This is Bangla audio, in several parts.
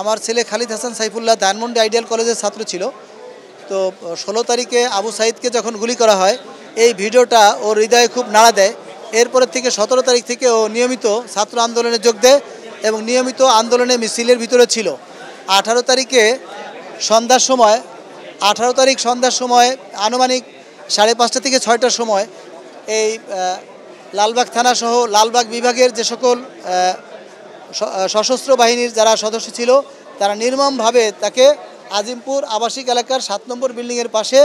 আমার ছেলে খালিদ হাসান সাইফুল্লাহ ধানমন্ডি আইডিয়াল কলেজের ছাত্র ছিল। তো 16 তারিখে আবু সাইদকে যখন গুলি করা হয়, এই ভিডিওটা ওর হৃদয়ে খুব নাড়া দেয়। এরপরের থেকে 17 তারিখ থেকে ও নিয়মিত ছাত্র আন্দোলনে যোগ দেয় এবং নিয়মিত আন্দোলনে মিছিলের ভিতরে ছিল। 18 তারিখে সন্ধ্যার সময় 18 তারিখ সন্ধ্যার সময় আনুমানিক 5:30 থেকে 6টার সময় এই লালবাগ থানা সহ লালবাগ বিভাগের যে সকল সশস্ত্র বাহিনীর যারা সদস্য ছিল তারা নির্মমভাবে তাকে আজিমপুর আবাসিক এলাকার 7 নম্বর বিল্ডিংয়ের পাশে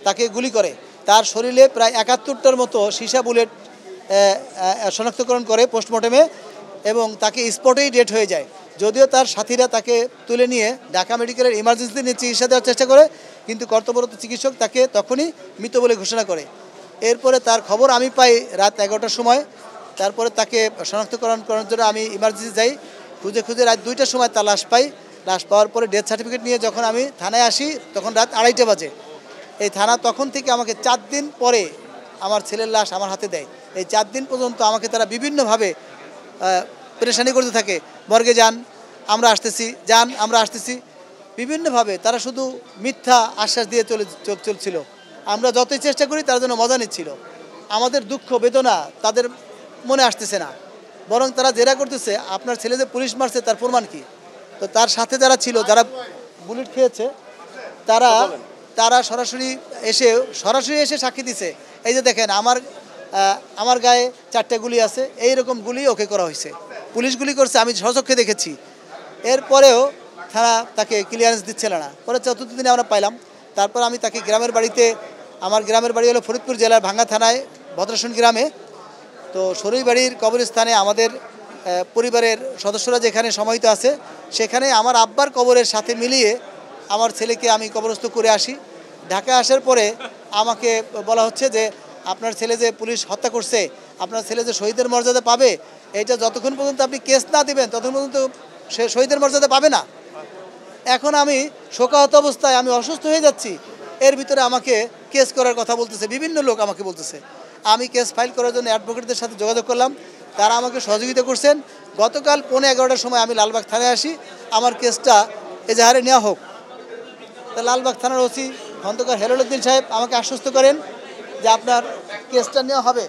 তাকে গুলি করে। তার শরীরে প্রায় 71টার মতো সীসা বুলেট শনাক্তকরণ করে পোস্টমর্টেমে এবং তাকে স্পটেই ডেড হয়ে যায়। যদিও তার সাথীরা তাকে তুলে নিয়ে ঢাকা মেডিকেলের ইমার্জেন্সিতে নিয়ে চিকিৎসা দেওয়ার চেষ্টা করে, কিন্তু কর্তব্যরত চিকিৎসক তাকে তখনই মৃত বলে ঘোষণা করে। এরপরে তার খবর আমি পাই রাত 11টার সময়। তারপরে তাকে শনাক্তকরণ করার জন্য আমি ইমার্জেন্সি যাই। খুঁজে খুঁজে রাত 2টার সময় তার লাশ পাই। লাশ পাওয়ার পরে ডেথ সার্টিফিকেট নিয়ে যখন আমি থানায় আসি তখন রাত 2:30 বাজে। এই থানা তখন থেকে আমাকে 4 দিন পরে আমার ছেলের লাশ আমার হাতে দেয়। এই 4 দিন পর্যন্ত আমাকে তারা বিভিন্নভাবে পেরেশানি করতে থাকে। মর্গে যান, আমরা আসতেছি, যান, আমরা আসতেছি, বিভিন্নভাবে তারা শুধু মিথ্যা আশ্বাস দিয়ে চলছিল। আমরা যতই চেষ্টা করি তার জন্য মজা নিচ্ছিল। আমাদের দুঃখ বেদনা তাদের মনে আসতেছে না, বরং তারা জেরা করতেছে আপনার ছেলে যে পুলিশ মারছে তার প্রমাণ কি। তো তার সাথে যারা ছিল, যারা বুলেট খেয়েছে, তারা সরাসরি এসে সাক্ষী দিছে। এই যে দেখেন আমার গায়ে 4টে গুলি আছে, এইরকম গুলি ওকে করা হয়েছে, পুলিশ গুলি করছে, আমি স্বচক্ষে দেখেছি। এরপরেও থানা তাকে ক্লিয়ারেন্স দিচ্ছিল না। পরে 4র্থ দিনে আমরা পাইলাম। তারপর আমি তাকে গ্রামের বাড়িতে, আমার গ্রামের বাড়ি হলো ফরিদপুর জেলার ভাঙ্গা থানায় ভদ্রাসন গ্রামে। তো শরীর বাড়ির কবরস্থানে আমাদের পরিবারের সদস্যরা যেখানে সমাহিত আছে সেখানে আমার আব্বার কবরের সাথে মিলিয়ে আমার ছেলেকে আমি কবরস্থ করে আসি। ঢাকা আসার পরে আমাকে বলা হচ্ছে যে আপনার ছেলে যে পুলিশ হত্যা করছে, আপনার ছেলে যে শহীদের মর্যাদা পাবে, এটা যতক্ষণ পর্যন্ত আপনি কেস না দিবেন ততক্ষণ পর্যন্ত সে শহীদের মর্যাদা পাবে না। এখন আমি শোকাহত অবস্থায়, আমি অসুস্থ হয়ে যাচ্ছি, এর ভিতরে আমাকে কেস করার কথা বলতেছে, বিভিন্ন লোক আমাকে বলতেছে। আমি কেস ফাইল করার জন্য অ্যাডভোকেটদের সাথে যোগাযোগ করলাম, তারা আমাকে সহযোগিতা করছেন। গতকাল 11:15টার সময় আমি লালবাগ থানায় আসি, আমার কেসটা এজাহারে নেওয়া হোক। তা লালবাগ থানার ওসি খন্দকার হেলালুদ্দিন সাহেব আমাকে আশ্বস্ত করেন যে আপনার কেসটা নেওয়া হবে,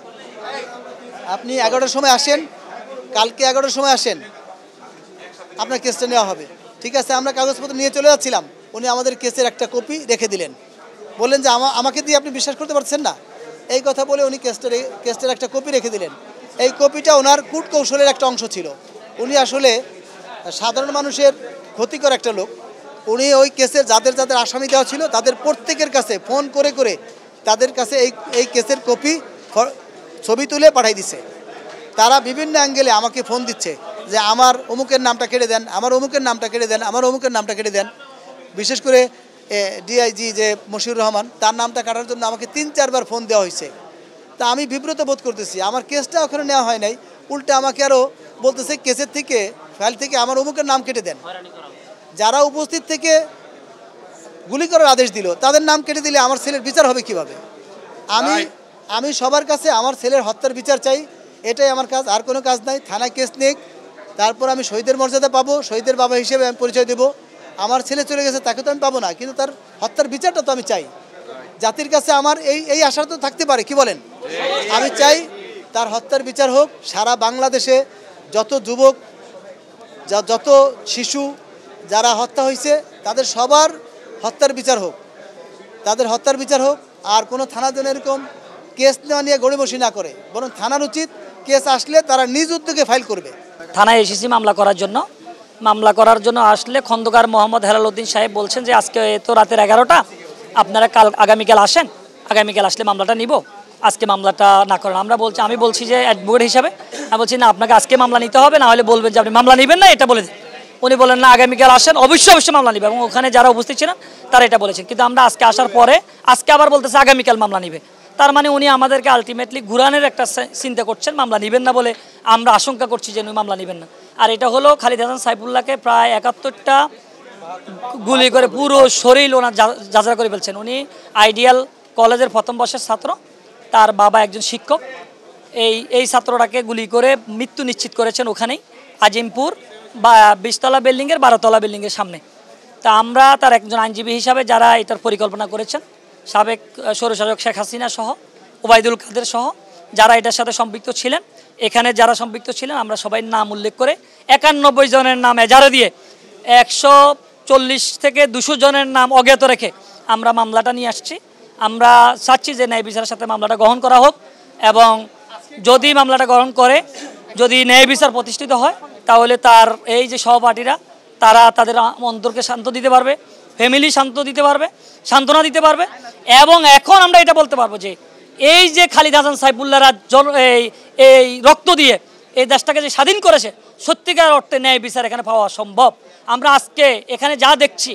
আপনি 11টার সময় আসেন, কালকে 11টার সময় আসেন, আপনার কেসটা নেওয়া হবে। ঠিক আছে, আমরা কাগজপত্র নিয়ে চলে যাচ্ছিলাম, উনি আমাদের কেসের একটা কপি রেখে দিলেন, বললেন যে আমাকে দিয়ে আপনি বিশ্বাস করতে পারছেন না, এই কথা বলে উনি কেসটার একটা কপি রেখে দিলেন। এই কপিটা ওনার কূট কৌশলের একটা অংশ ছিল। উনি আসলে সাধারণ মানুষের ক্ষতিকর একটা লোক। উনি ওই কেসের যাদের আসামি দেওয়া ছিল তাদের প্রত্যেকের কাছে ফোন করে করে তাদের কাছে এই কেসের কপি ছবি তুলে পাঠাই দিছে। তারা বিভিন্ন অ্যাঙ্গেলে আমাকে ফোন দিচ্ছে যে আমার অমুকের নামটা কেটে দেন, আমার অমুকের নামটা কেটে দেন, আমার অমুকের নামটা কেটে দেন। বিশেষ করে ডিআইজি যে মশিউর রহমান, তার নামটা কাটার জন্য আমাকে 3-4 বার ফোন দেওয়া হয়েছে। তা আমি বিব্রত বোধ করতেছি, আমার কেসটা ওখানে নেওয়া হয় নাই, উল্টে আমাকে আরও বলতেছে কেসের থেকে, ফাইল থেকে আমার অমুকের নাম কেটে দেন। যারা উপস্থিত থেকে গুলি করার আদেশ দিল তাদের নাম কেটে দিলে আমার ছেলের বিচার হবে কিভাবে? আমি সবার কাছে আমার ছেলের হত্যার বিচার চাই, এটাই আমার কাজ, আর কোনো কাজ নাই। থানায় কেস নেক, তারপর আমি শহীদের মর্যাদা পাবো, শহীদের বাবা হিসেবে আমি পরিচয় দেবো। আমার ছেলে চলে গেছে, তাকে তো আমি পাবো না, কিন্তু তার হত্যার বিচারটা তো আমি চাই। জাতির কাছে আমার এই আশা তো থাকতে পারে, কি বলেন? আমি চাই তার হত্যার বিচার হোক। সারা বাংলাদেশে যত যুবক, যত শিশু যারা হত্যা হয়েছে তাদের সবার হত্যার বিচার হোক, তাদের হত্যার বিচার হোক। আর কোনো থানা যেন এরকম কেস নেওয়া নিয়ে গড়িমসি না করে, বরং থানার উচিত কেস আসলে তারা নিজ উদ্যোগে ফাইল করবে। থানায় এসেছি মামলা করার জন্য আসলে খন্দকার মোহাম্মদ হেলালুদ্দিন সাহেব বলছেন যে আজকে তো রাতের 11টা, আপনারা আগামীকাল আসেন, আগামীকাল আসলে মামলাটা নিব, আজকে মামলাটা না করেন। আমি বলছি যে অ্যাডভোকেট হিসাবে আমি বলছি না, আপনাকে আজকে মামলা নিতে হবে, না হলে বলবেন যে আপনি মামলা নেবেন না, এটা বলে দিন। উনি বলেন না, আগামীকাল আসেন, অবশ্যই মামলা নিবে, এবং ওখানে যারা উপস্থিত ছিলেন তারা এটা বলেছেন। কিন্তু আমরা আজকে আসার পরে আজকে আবার বলতেছে আগামীকাল মামলা নিবে। তার মানে উনি আমাদেরকে আলটিমেটলি ঘুরানের একটা চিন্তা করছেন, মামলা নেবেন না বলে আমরা আশঙ্কা করছি যে উনি মামলা নেবেন না। আর এটা হলো খালিদ হাসান সাইফুল্লাহকে প্রায় 71টা গুলি করে পুরো শরীর ওনার যাজরা করে ফেলছেন। উনি আইডিয়াল কলেজের প্রথম বর্ষের ছাত্র, তার বাবা একজন শিক্ষক। এই ছাত্রটাকে গুলি করে মৃত্যু নিশ্চিত করেছেন ওখানেই আজিমপুর বা 20তলা বিল্ডিংয়ের 12তলা বিল্ডিংয়ের সামনে। তা আমরা তার একজন আইনজীবী হিসাবে যারা এটার পরিকল্পনা করেছেন, সাবেক স্বৈরশাসক শেখ হাসিনা সহ, ওবায়দুল কাদের সহ যারা এটার সাথে সম্পৃক্ত ছিলেন, এখানে যারা সম্পৃক্ত ছিলেন আমরা সবাই নাম উল্লেখ করে 91 জনের নাম এজাহারে দিয়ে 140 থেকে 200 জনের নাম অজ্ঞাত রেখে আমরা মামলাটা নিয়ে আসছি। আমরা চাচ্ছি যে ন্যায় বিচারের সাথে মামলাটা গ্রহণ করা হোক, এবং যদি মামলাটা গ্রহণ করে, যদি ন্যায় বিচার প্রতিষ্ঠিত হয়, তাহলে তার এই যে সহপাঠীরা তারা তাদের অন্তরকে শান্ত দিতে পারবে, ফ্যামিলি শান্ত দিতে পারবে, সান্ত্বনা দিতে পারবে। এবং এখন আমরা এটা বলতে পারবো যে এই যে খালিদ হাসান সাইফুল্লাহরা এই রক্ত দিয়ে এই দেশটাকে যে স্বাধীন করেছে, সত্যিকার অর্থে ন্যায় বিচার এখানে পাওয়া সম্ভব। আমরা আজকে এখানে যা দেখছি,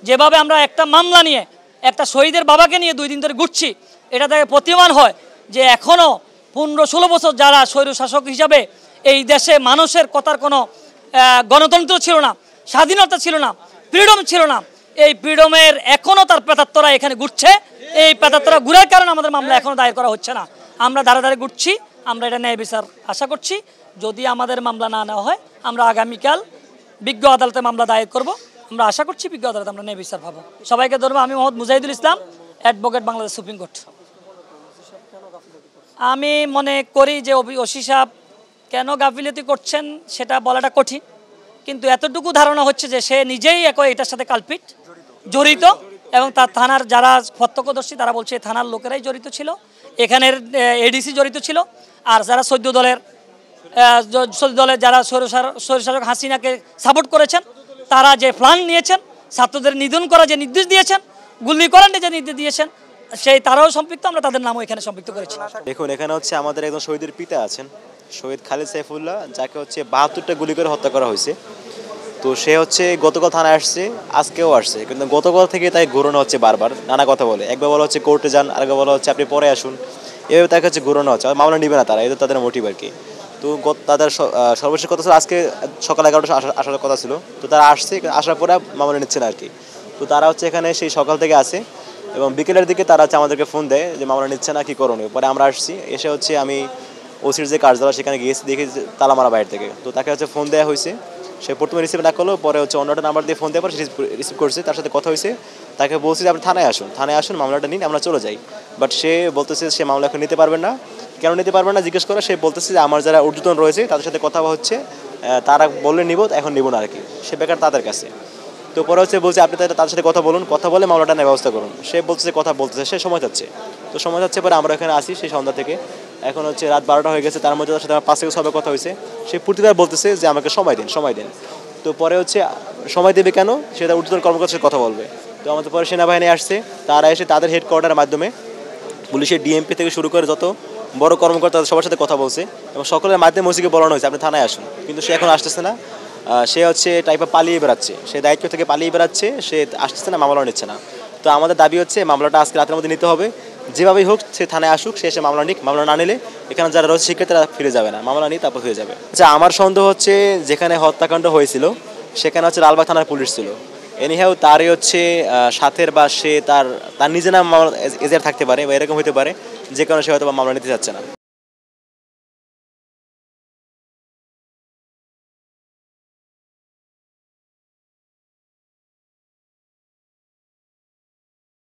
যেভাবে আমরা একটা মামলা নিয়ে একটা শহীদের বাবাকে নিয়ে 2 দিন ধরে ঘুরছি, এটা থেকে প্রতীয়মান হয় যে এখনও 15-16 বছর যারা স্বৈরশাসক হিসাবে এই দেশে মানুষের কথার কোনো গণতন্ত্র ছিল না, স্বাধীনতা ছিল না, ফ্রিডম ছিল না, এই ফ্রিডমের এখনও তার প্রেতাত্মরা এখানে ঘুরছে। এই প্রেতাত্মরা ঘুরার কারণে আমাদের মামলা এখনও দায়ের করা হচ্ছে না। আমরা ধারে ধারে ঘুরছি, আমরা এটা ন্যায় বিচার আশা করছি। যদি আমাদের মামলা না নেওয়া হয়, আমরা আগামীকাল বিজ্ঞ আদালতে মামলা দায়ের করব। আমরা আশা করছি বিজ্ঞ আদালতে আমরা ন্যায় বিচার পাবো। সবাইকে ধরবো। আমি Mohammad Mujahidul Islam, advocate, Bangladesh supreme court. আমি মনে করি যে ওসি সাহেব কেন গাফিলতি করছেন সেটা বলাটা কঠিন, কিন্তু এতটুকু ধারণা হচ্ছে যে সে নিজেই এটার সাথে কালপিট, জড়িত, এবং তার থানার যারা প্রত্যক্ষদর্শী তারা বলছে থানার লোকেরাই জড়িত ছিল, এখানের এডিসি জড়িত ছিল, আর যারা 14 দলের যারা স্বৈরশাসক হাসিনাকে সাপোর্ট করেছেন, তারা যে প্ল্যান নিয়েছেন, ছাত্রদের নিধন করা যে নির্দেশ দিয়েছেন, গুলি করার যে নির্দেশ দিয়েছেন, সেই তারাও সম্পৃক্ত। আমরা তাদের নামও এখানে সম্পৃক্ত করেছি। দেখুন, এখানে হচ্ছে আমাদের একজন শহীদের পিতা আছেন, শহীদ খালিদ সাইফুল্লাহ, যাকে হচ্ছে 72টা গুলি করে হত্যা করা হয়েছে। তো সে হচ্ছে গতকাল থানায় আসছে, আজকেও আসছে, কিন্তু গতকাল থেকে তাই ঘুরানো হচ্ছে বারবার, নানা কথা বলে। একবার বলা হচ্ছে কোর্টে যান, আরেকবার বলা হচ্ছে আপনি পরে আসুন, এভাবে তাকে হচ্ছে ঘুরানো হচ্ছে। মামলা নিবে না তারা, এটা তাদের মোটিভ আর কি। তো তাদের সর্বশেষ কথা ছিল আজকে সকাল 11টা আসার কথা ছিল। তো তারা আসছে, আসার পরে মামলা নিচ্ছে না আর কি। তো তারা হচ্ছে এখানে সেই সকাল থেকে আসে, এবং বিকেলের দিকে তারা হচ্ছে আমাদেরকে ফোন দেয় যে মামলা নিচ্ছে না, কী করণীয়। পরে আমরা আসছি, এসে হচ্ছে আমি ওসির যে কার্যালয় সেখানে গিয়েছি, দেখি তালা মারা বাইরে থেকে। তো তাকে হচ্ছে ফোন দেওয়া হয়েছে, সে প্রথমে রিসিভ না করলো, পরে হচ্ছে অন্যটা নাম্বার দিয়ে ফোন দেওয়ার পর সে রিসিভ করছে, তার সাথে কথা হয়েছে। তাকে বলছি যে আপনি থানায় আসুন, মামলাটা নিন, আমরা চলে যাই। বাট সে বলতেছে সে মামলা এখন নিতে পারবেন না। কেন নিতে পারবেন না জিজ্ঞেস করে, সে বলতেছে যে আমার যারা ঊর্ধ্বতন রয়েছে তাদের সাথে কথা হচ্ছে, তারা বললে নিব, এখন নিব না আর কি, সে বেকার তাদের কাছে। তো পরে হচ্ছে বলছে আপনি তাদের সাথে কথা বলুন, কথা বলে মামলাটা নেওয়ার ব্যবস্থা করুন। সে বলতেছে কথা বলতেছে, সে সময় যাচ্ছে। তো সময় যাচ্ছে পরে আমরা এখানে আসি সেই সন্ধ্যা থেকে, এখন হচ্ছে রাত 12টা হয়ে গেছে। তার মধ্যে তার সাথে আমার 5 থেকে 6 কথা হয়েছে। সে প্রতিবার বলতেছে যে আমাকে সময় দিন। তো পরে হচ্ছে সময় দেবে কেন, সেটা ঊর্ধ্বতন কর্মকর্তার সাথে কথা বলবে। তো আমাদের পরে সেনাবাহিনী আসছে, তারা এসে তাদের হেডকোয়ার্টারের মাধ্যমে পুলিশের ডিএমপি থেকে শুরু করে যত বড় কর্মকর্তা সবার সাথে কথা বলছে, এবং সকলের মাধ্যমে ওসিকে বলানো হয়েছে আপনি থানায় আসুন, কিন্তু সে এখন আসতেছে না। সে হচ্ছে টাইপে পালিয়ে বেড়াচ্ছে, সে দায়িত্ব থেকে পালিয়ে বেড়াচ্ছে, সে আসতেছে না, মামলা নিচ্ছে না। তো আমাদের দাবি হচ্ছে মামলাটা আজকে রাতের মধ্যে নিতে হবে, যেভাবেই হোক সে থানায় আসুক, সে এসে মামলা নিক। মামলা না নিলে এখানে যারা রয়েছে শিক্ষার্থীরা ফিরে যাবে না, মামলা নিয়ে তারপর হয়ে যাবে। আচ্ছা, আমার সন্দেহ হচ্ছে যেখানে হত্যাকাণ্ড হয়েছিল সেখানে হচ্ছে লালবাগ থানার পুলিশ ছিল। এনিহাও তারই হচ্ছে সাথের বা সে তার নিজের নাম এজার থাকতে পারে, বা এরকম হতে পারে যে কারণে সে হয়তো মামলা নিতে চাচ্ছে না।